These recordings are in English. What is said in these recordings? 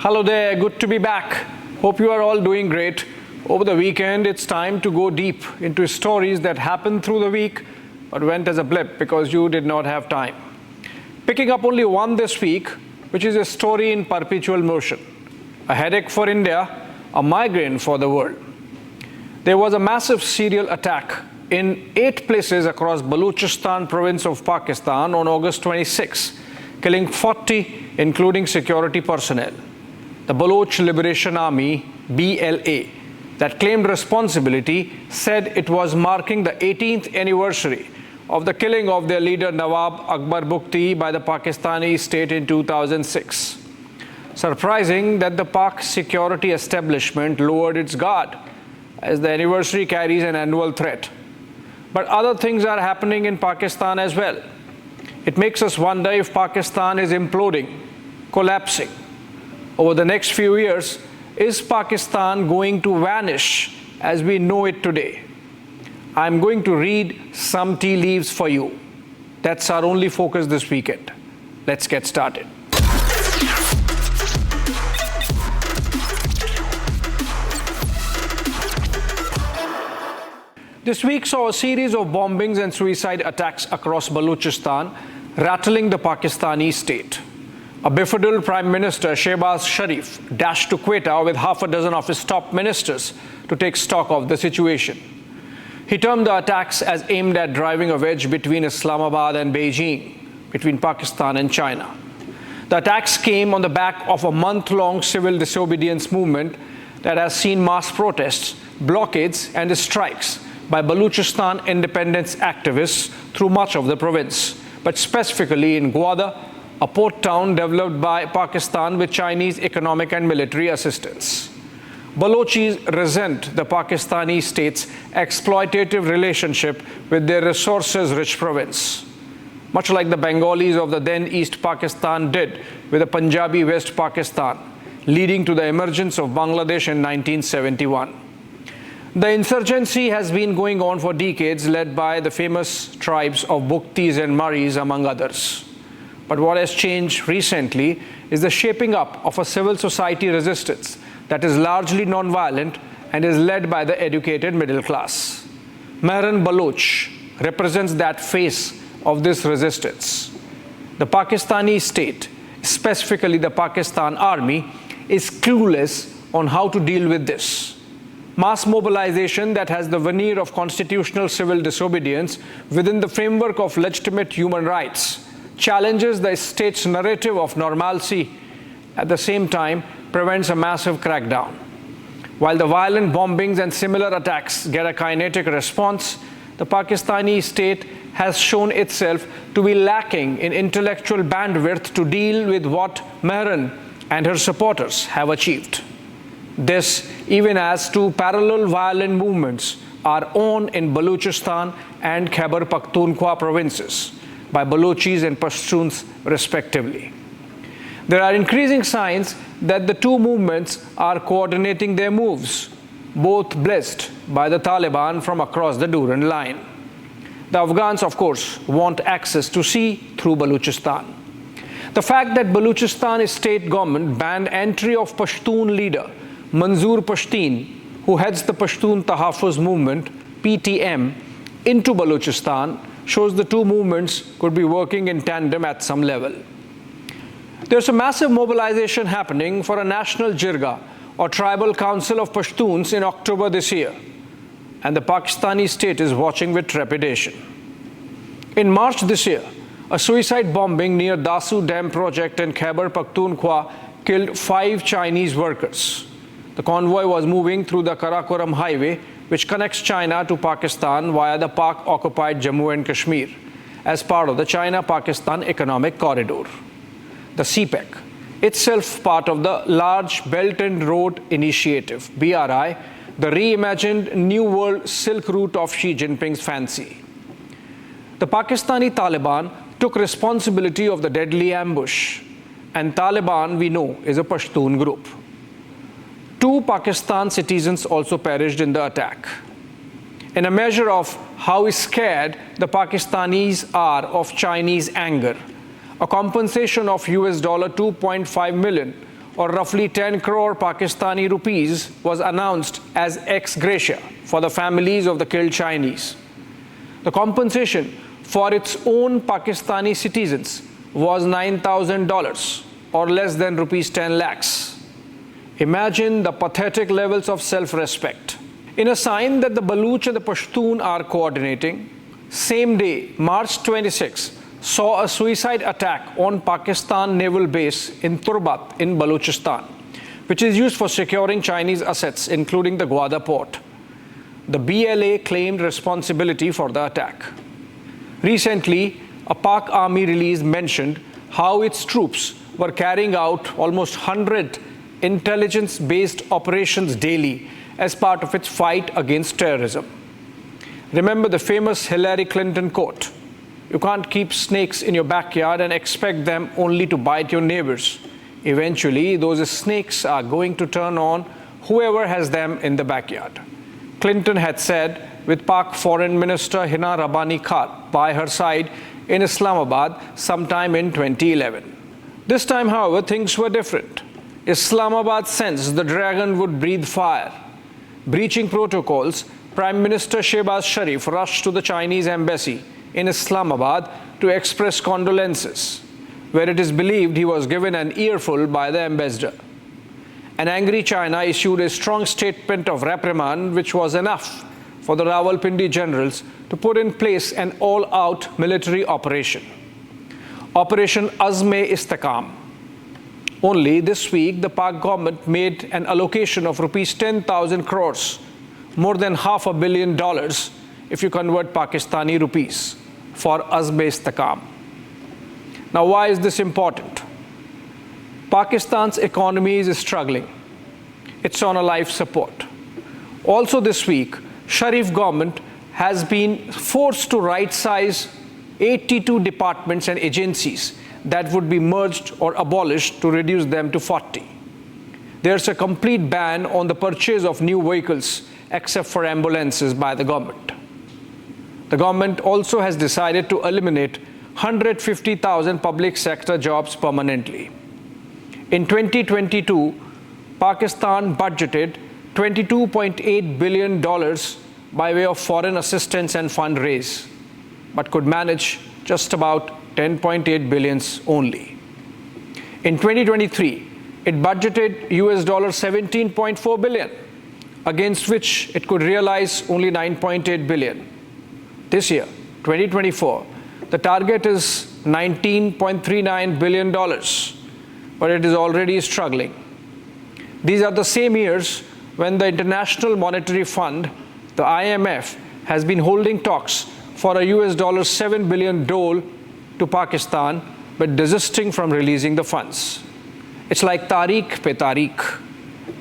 Hello there, good to be back. Hope you are all doing great. Over the weekend, it's time to go deep into stories that happened through the week but went as a blip because you did not have time. Picking up only one this week, which is a story in perpetual motion. A headache for India, a migraine for the world. There was a massive serial attack in 8 places across Baluchistan province of Pakistan on August 26, killing 40, including security personnel. The Baloch Liberation Army, BLA, that claimed responsibility, said it was marking the 18th anniversary of the killing of their leader Nawab Akbar Bukti by the Pakistani state in 2006. Surprising that the Pak security establishment lowered its guard, as the anniversary carries an annual threat. But other things are happening in Pakistan as well. It makes us wonder if Pakistan is imploding, collapsing. Over the next few years, is Pakistan going to vanish as we know it today? I'm going to read some tea leaves for you. That's our only focus this weekend. Let's get started. This week saw a series of bombings and suicide attacks across Baluchistan, rattling the Pakistani state. A befuddled Prime Minister, Shehbaz Sharif, dashed to Quetta with half a dozen of his top ministers to take stock of the situation. He termed the attacks as aimed at driving a wedge between Islamabad and Beijing, between Pakistan and China. The attacks came on the back of a month-long civil disobedience movement that has seen mass protests, blockades, and strikes by Baluchistan independence activists through much of the province, but specifically in Gwadar, a port town developed by Pakistan with Chinese economic and military assistance. Balochis resent the Pakistani state's exploitative relationship with their resources-rich province, much like the Bengalis of the then East Pakistan did with the Punjabi West Pakistan, leading to the emergence of Bangladesh in 1971. The insurgency has been going on for decades, led by the famous tribes of Buktis and Maris, among others. But what has changed recently is the shaping up of a civil society resistance that is largely non-violent and is led by the educated middle class. Mehran Baloch represents that face of this resistance. The Pakistani state, specifically the Pakistan Army, is clueless on how to deal with this. Mass mobilization that has the veneer of constitutional civil disobedience within the framework of legitimate human rights challenges the state's narrative of normalcy, at the same time prevents a massive crackdown. While the violent bombings and similar attacks get a kinetic response, the Pakistani state has shown itself to be lacking in intellectual bandwidth to deal with what Mehran and her supporters have achieved. This even as 2 parallel violent movements are on in Baluchistan and Khyber Pakhtunkhwa provinces, by Balochis and Pashtuns respectively. There are increasing signs that the 2 movements are coordinating their moves, both blessed by the Taliban from across the Durand line. The Afghans, of course, want access to sea through Baluchistan. The fact that Baluchistan state government banned entry of Pashtun leader Manzoor Pashtun, who heads the Pashtun Tahaffuz movement, PTM, into Baluchistan, shows the 2 movements could be working in tandem at some level. There's a massive mobilization happening for a national jirga, or tribal council of Pashtuns, in October this year, and the Pakistani state is watching with trepidation. In March this year, a suicide bombing near Dasu Dam project in Khyber Pakhtunkhwa killed 5 Chinese workers. The convoy was moving through the Karakoram highway, which connects China to Pakistan via the Pak-occupied Jammu and Kashmir, as part of the China-Pakistan Economic Corridor. The CPEC, itself part of the large Belt and Road Initiative, BRI, the reimagined New World Silk Route of Xi Jinping's fancy. The Pakistani Taliban took responsibility of the deadly ambush, and Taliban, we know, is a Pashtun group. 2 Pakistan citizens also perished in the attack. In a measure of how scared the Pakistanis are of Chinese anger, a compensation of $2.5 million or roughly 10 crore Pakistani rupees, was announced as ex gratia for the families of the killed Chinese. The compensation for its own Pakistani citizens was $9,000, or less than rupees 10 lakhs. Imagine the pathetic levels of self-respect. In a sign that the Baluch and the Pashtun are coordinating, same day, March 26, saw a suicide attack on Pakistan naval base in Turbat in Baluchistan, which is used for securing Chinese assets, including the Gwadar port. The BLA claimed responsibility for the attack. Recently, a Pak army release mentioned how its troops were carrying out almost 100 intelligence-based operations daily as part of its fight against terrorism. Remember the famous Hillary Clinton quote, "You can't keep snakes in your backyard and expect them only to bite your neighbors. Eventually, those snakes are going to turn on whoever has them in the backyard." Clinton had said, with Pak Foreign Minister Hina Rabbani Khan by her side in Islamabad sometime in 2011. This time, however, things were different. Islamabad sensed the dragon would breathe fire. Breaching protocols, Prime Minister Shehbaz Sharif rushed to the Chinese embassy in Islamabad to express condolences, where it is believed he was given an earful by the ambassador. An angry China issued a strong statement of reprimand, which was enough for the Rawalpindi generals to put in place an all-out military operation. Operation Azm-e-Istikam. Only this week, the Pak government made an allocation of rupees 10,000 crores, more than $500 million if you convert Pakistani rupees, for Azm-e-Istikam. Now, why is this important? Pakistan's economy is struggling. It's on a life support. Also this week, Sharif government has been forced to right-size 82 departments and agencies that would be merged or abolished to reduce them to 40. There's a complete ban on the purchase of new vehicles except for ambulances by the government. The government also has decided to eliminate 150,000 public sector jobs permanently. In 2022, Pakistan budgeted $22.8 billion by way of foreign assistance and fundraise, but could manage just about 10.8 billion only. In 2023, it budgeted US $17.4 billion, against which it could realize only 9.8 billion. This year, 2024, the target is $19.39 billion, but it is already struggling. These are the same years when the International Monetary Fund, the IMF, has been holding talks for a US $7 billion dole to Pakistan, but desisting from releasing the funds. It's like Tariq pe Tariq.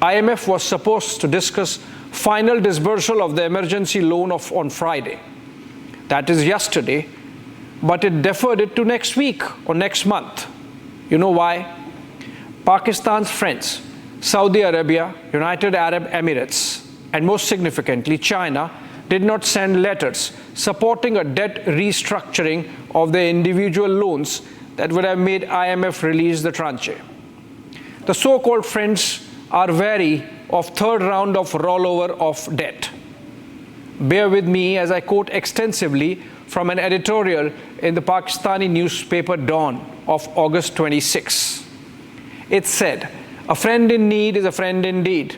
IMF was supposed to discuss final disbursal of the emergency loan on Friday. That is yesterday, but it deferred it to next week or next month. You know why? Pakistan's friends, Saudi Arabia, United Arab Emirates, and most significantly, China, did not send letters supporting a debt restructuring of their individual loans that would have made IMF release the tranche. The so-called friends are wary of third round of rollover of debt. Bear with me as I quote extensively from an editorial in the Pakistani newspaper Dawn of August 26. It said, "A friend in need is a friend indeed,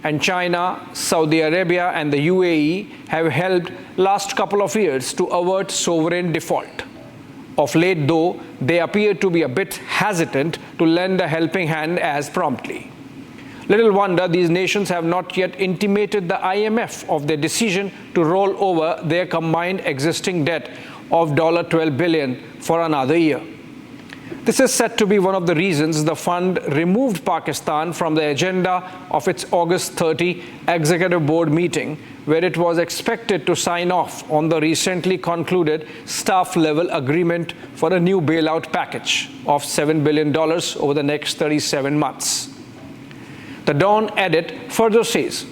and China, Saudi Arabia, and the UAE have helped last couple of years to avert sovereign default. Of late, though, they appear to be a bit hesitant to lend a helping hand as promptly. Little wonder these nations have not yet intimated the IMF of their decision to roll over their combined existing debt of $12 billion for another year." This is said to be one of the reasons the fund removed Pakistan from the agenda of its August 30 Executive Board meeting, where it was expected to sign off on the recently concluded staff-level agreement for a new bailout package of $7 billion over the next 37 months. The Dawn edit further says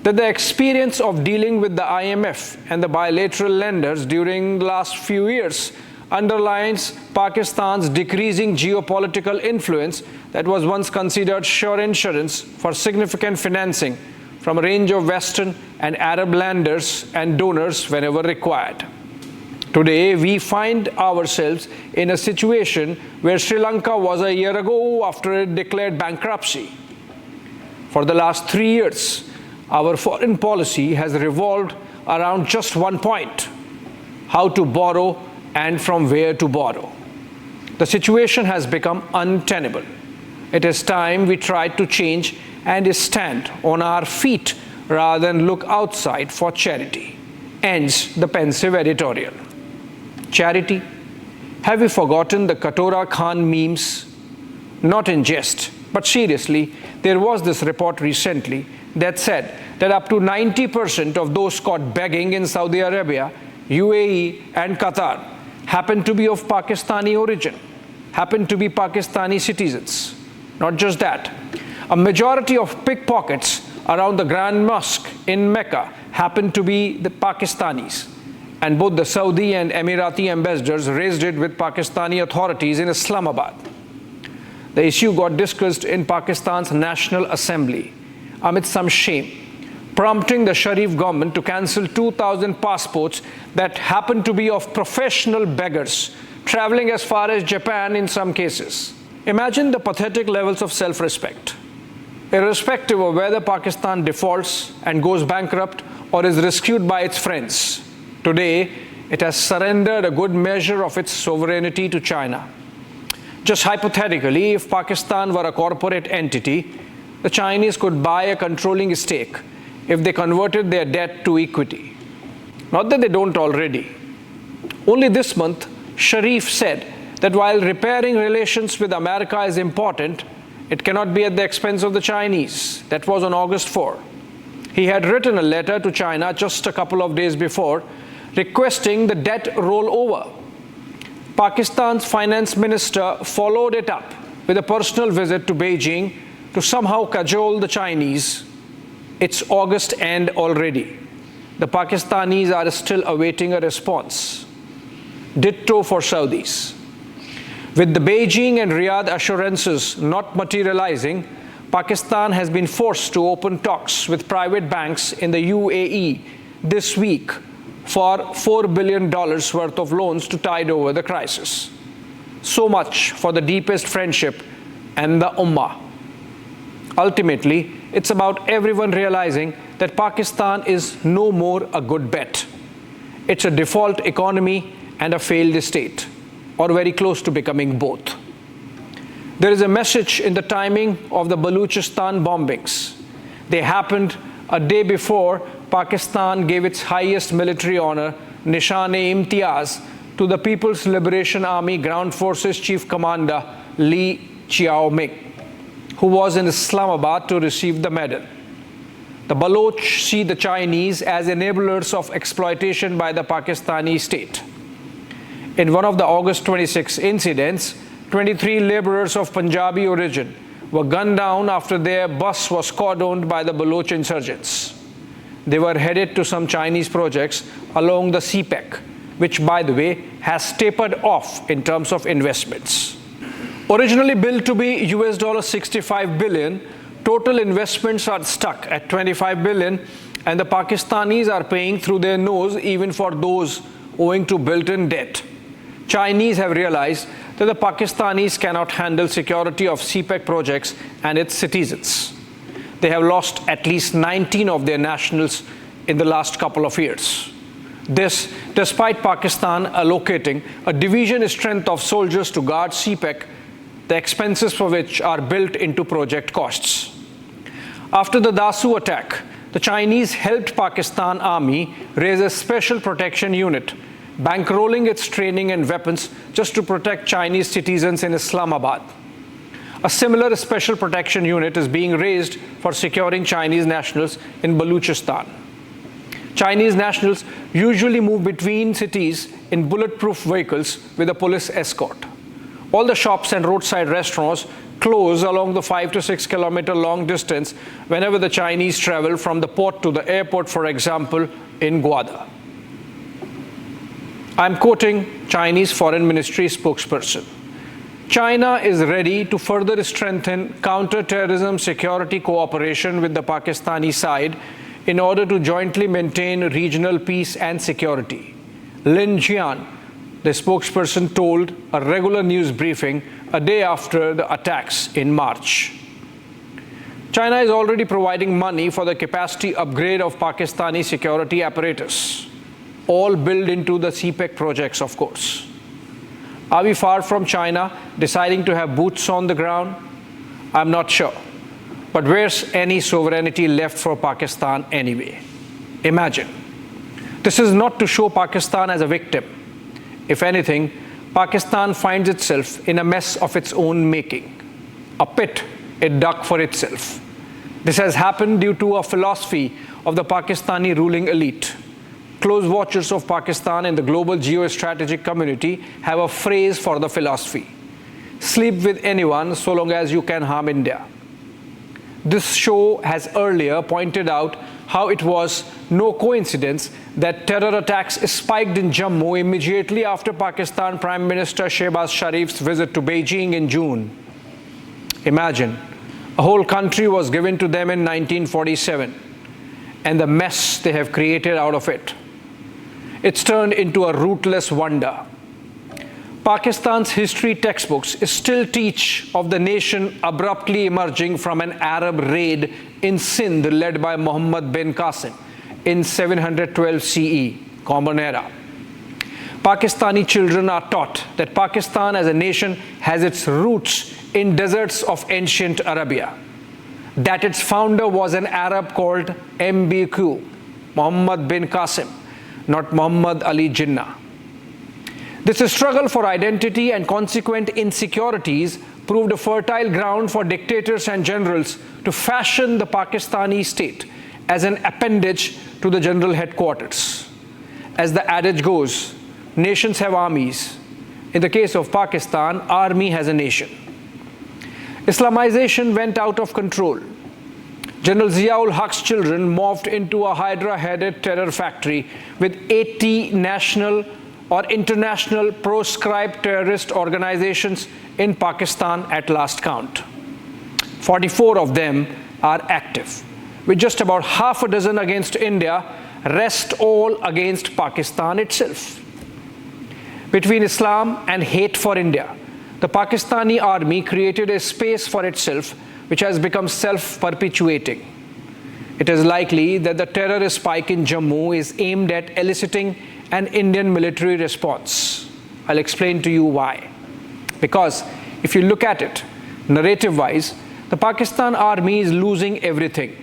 that the experience of dealing with the IMF and the bilateral lenders during the last few years underlines Pakistan's decreasing geopolitical influence that was once considered sure insurance for significant financing from a range of Western and Arab lenders and donors whenever required. Today, we find ourselves in a situation where Sri Lanka was a year ago after it declared bankruptcy. For the last 3 years, our foreign policy has revolved around just one point: how to borrow and from where to borrow. The situation has become untenable. It is time we tried to change and stand on our feet rather than look outside for charity. Ends the pensive editorial. Charity? Have you forgotten the Katora Khan memes? Not in jest, but seriously, there was this report recently that said that up to 90% of those caught begging in Saudi Arabia, UAE, and Qatar happen to be of Pakistani origin, happen to be Pakistani citizens. Not just that, a majority of pickpockets around the Grand Mosque in Mecca happen to be the Pakistanis. And both the Saudi and Emirati ambassadors raised it with Pakistani authorities in Islamabad. The issue got discussed in Pakistan's National Assembly amid some shame, prompting the Sharif government to cancel 2,000 passports that happened to be of professional beggars, traveling as far as Japan in some cases. Imagine the pathetic levels of self-respect. Irrespective of whether Pakistan defaults and goes bankrupt or is rescued by its friends, today it has surrendered a good measure of its sovereignty to China. Just hypothetically, if Pakistan were a corporate entity, the Chinese could buy a controlling stake if they converted their debt to equity. Not that they don't already. Only this month, Sharif said that while repairing relations with America is important, it cannot be at the expense of the Chinese. That was on August 4. He had written a letter to China just a couple of days before, requesting the debt rollover. Pakistan's finance minister followed it up with a personal visit to Beijing to somehow cajole the Chinese. It's August end already. The Pakistanis are still awaiting a response. Ditto for Saudis. With the Beijing and Riyadh assurances not materializing, Pakistan has been forced to open talks with private banks in the UAE this week for $4 billion worth of loans to tide over the crisis. So much for the deepest friendship and the Ummah. Ultimately, it's about everyone realizing that Pakistan is no more a good bet. It's a default economy and a failed state, or very close to becoming both. There is a message in the timing of the Baluchistan bombings. They happened a day before Pakistan gave its highest military honor, Nishan-e-Imtiaz, to the People's Liberation Army Ground Forces Chief Commander Lee Chiao-ming, who was in Islamabad to receive the medal. The Baloch see the Chinese as enablers of exploitation by the Pakistani state. In one of the August 26 incidents, 23 laborers of Punjabi origin were gunned down after their bus was cordoned by the Baloch insurgents. They were headed to some Chinese projects along the CPEC, which, by the way, has tapered off in terms of investments. Originally billed to be $65 billion, total investments are stuck at $25 billion, and the Pakistanis are paying through their nose even for those owing to built-in debt. Chinese have realized that the Pakistanis cannot handle security of CPEC projects and its citizens. They have lost at least 19 of their nationals in the last couple of years. This, despite Pakistan allocating a division strength of soldiers to guard CPEC, the expenses for which are built into project costs. After the Dasu attack, the Chinese helped Pakistan Army raise a special protection unit, bankrolling its training and weapons just to protect Chinese citizens in Islamabad. A similar special protection unit is being raised for securing Chinese nationals in Baluchistan. Chinese nationals usually move between cities in bulletproof vehicles with a police escort. All the shops and roadside restaurants close along the 5 to 6 kilometer long distance whenever the Chinese travel from the port to the airport, for example, in Gwadar. I'm quoting Chinese Foreign Ministry spokesperson. China is ready to further strengthen counter-terrorism security cooperation with the Pakistani side in order to jointly maintain regional peace and security. Lin Jian, the spokesperson, told a regular news briefing a day after the attacks in March. China is already providing money for the capacity upgrade of Pakistani security apparatus, all built into the CPEC projects, of course. Are we far from China deciding to have boots on the ground? I'm not sure. But where's any sovereignty left for Pakistan anyway? Imagine. This is not to show Pakistan as a victim. If anything, Pakistan finds itself in a mess of its own making, a pit it dug for itself. This has happened due to a philosophy of the Pakistani ruling elite. Close watchers of Pakistan in the global geostrategic community have a phrase for the philosophy: sleep with anyone so long as you can harm India. This show has earlier pointed out how it was no coincidence that terror attacks spiked in Jammu immediately after Pakistan Prime Minister Shehbaz Sharif's visit to Beijing in June. Imagine, a whole country was given to them in 1947, and the mess they have created out of it. It's turned into a rootless wonder. Pakistan's history textbooks still teach of the nation abruptly emerging from an Arab raid in Sindh led by Muhammad bin Qasim in 712 CE, Common Era. Pakistani children are taught that Pakistan as a nation has its roots in deserts of ancient Arabia, that its founder was an Arab called MBQ, Muhammad bin Qasim, not Muhammad Ali Jinnah. This struggle for identity and consequent insecurities proved a fertile ground for dictators and generals to fashion the Pakistani state as an appendage to the general headquarters. As the adage goes, nations have armies. In the case of Pakistan, army has a nation. Islamization went out of control. General Ziaul Haq's children morphed into a hydra-headed terror factory with 80 national or international proscribed terrorist organizations in Pakistan at last count. 44 of them are active, with just about half a dozen against India, rest all against Pakistan itself. Between Islam and hate for India, the Pakistani army created a space for itself which has become self-perpetuating. It is likely that the terror spike in Jammu is aimed at eliciting an Indian military response. I'll explain to you why. Because if you look at it, narrative-wise, the Pakistan army is losing everything.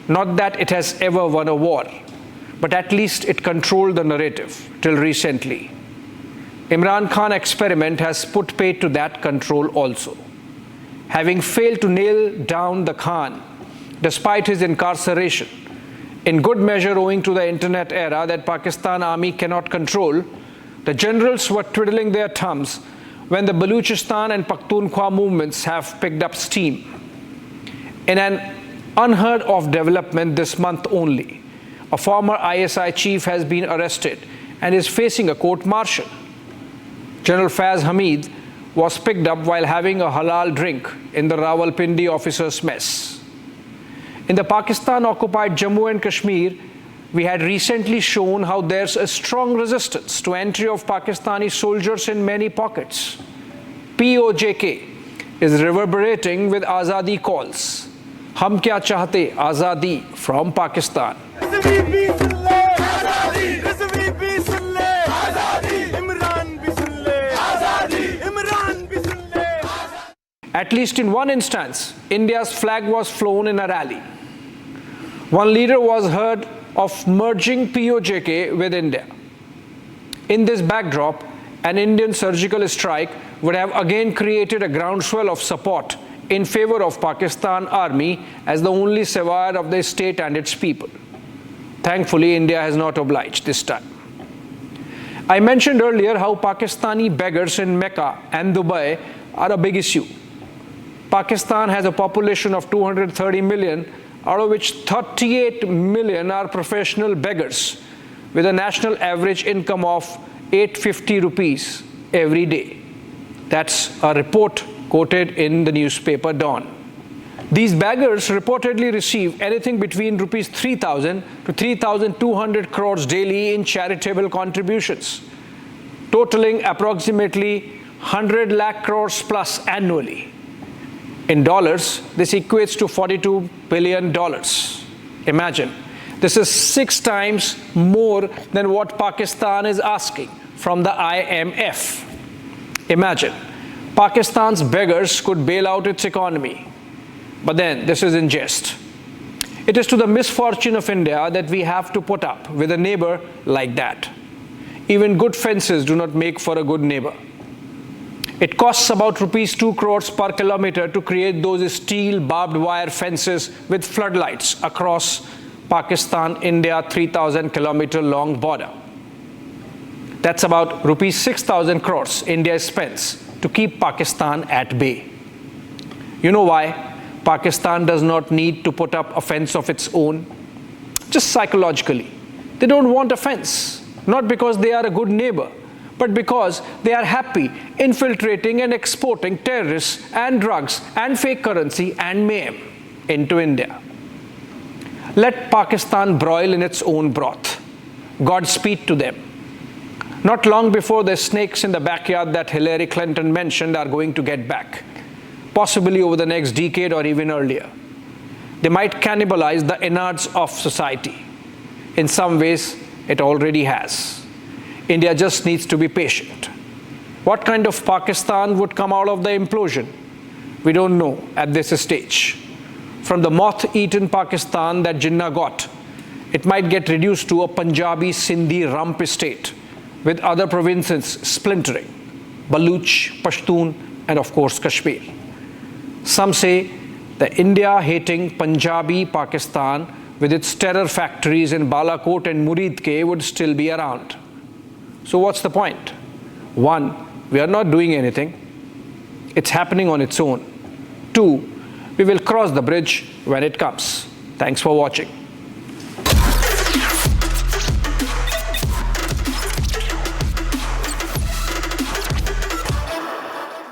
Not that it has ever won a war, but at least it controlled the narrative till recently. Imran Khan experiment has put paid to that control also. Having failed to nail down the Khan, despite his incarceration, in good measure owing to the internet era that Pakistan army cannot control, the generals were twiddling their thumbs when the Baluchistan and Pakhtunkhwa movements have picked up steam. In an unheard of development this month only, a former ISI chief has been arrested and is facing a court-martial. General Faiz Hamid was picked up while having a halal drink in the Rawalpindi officers' mess. In the Pakistan-occupied Jammu and Kashmir, we had recently shown how there's a strong resistance to entry of Pakistani soldiers in many pockets. POJK is reverberating with Azadi calls. Hum kya chahte Azadi from Pakistan. At least in one instance, India's flag was flown in a rally. One leader was heard of merging POJK with India. In this backdrop, an Indian surgical strike would have again created a groundswell of support in favor of Pakistan army as the only savior of the state and its people. Thankfully, India has not obliged this time. I mentioned earlier how Pakistani beggars in Mecca and Dubai are a big issue. Pakistan has a population of 230 million, out of which 38 million are professional beggars, with a national average income of 850 rupees every day. That's a report quoted in the newspaper Dawn. These beggars reportedly receive anything between rupees 3,000 to 3,200 crores daily in charitable contributions, totaling approximately 100 lakh crores plus annually. In dollars, this equates to $42 billion. Imagine, this is 6 times more than what Pakistan is asking from the IMF. Imagine, Pakistan's beggars could bail out its economy. But then, this is in jest. It is to the misfortune of India that we have to put up with a neighbor like that. Even good fences do not make for a good neighbor. It costs about rupees 2 crores per kilometer to create those steel barbed wire fences with floodlights across Pakistan-India 3,000 kilometer long border. That's about rupees 6,000 crores India spends to keep Pakistan at bay. You know why Pakistan does not need to put up a fence of its own? Just psychologically. They don't want a fence, not because they are a good neighbor, but because they are happy infiltrating and exporting terrorists and drugs and fake currency and mayhem into India. Let Pakistan broil in its own broth. Godspeed to them. Not long before the snakes in the backyard that Hillary Clinton mentioned are going to get back, possibly over the next decade or even earlier. They might cannibalize the innards of society. In some ways, it already has. India just needs to be patient. What kind of Pakistan would come out of the implosion? We don't know at this stage. From the moth-eaten Pakistan that Jinnah got, it might get reduced to a Punjabi Sindhi rump state, with other provinces splintering, Baluch, Pashtun, and of course Kashmir. Some say the India-hating Punjabi Pakistan with its terror factories in Balakot and Muridke would still be around. So what's the point? 1, we are not doing anything. It's happening on its own. 2, we will cross the bridge when it comes. Thanks for watching.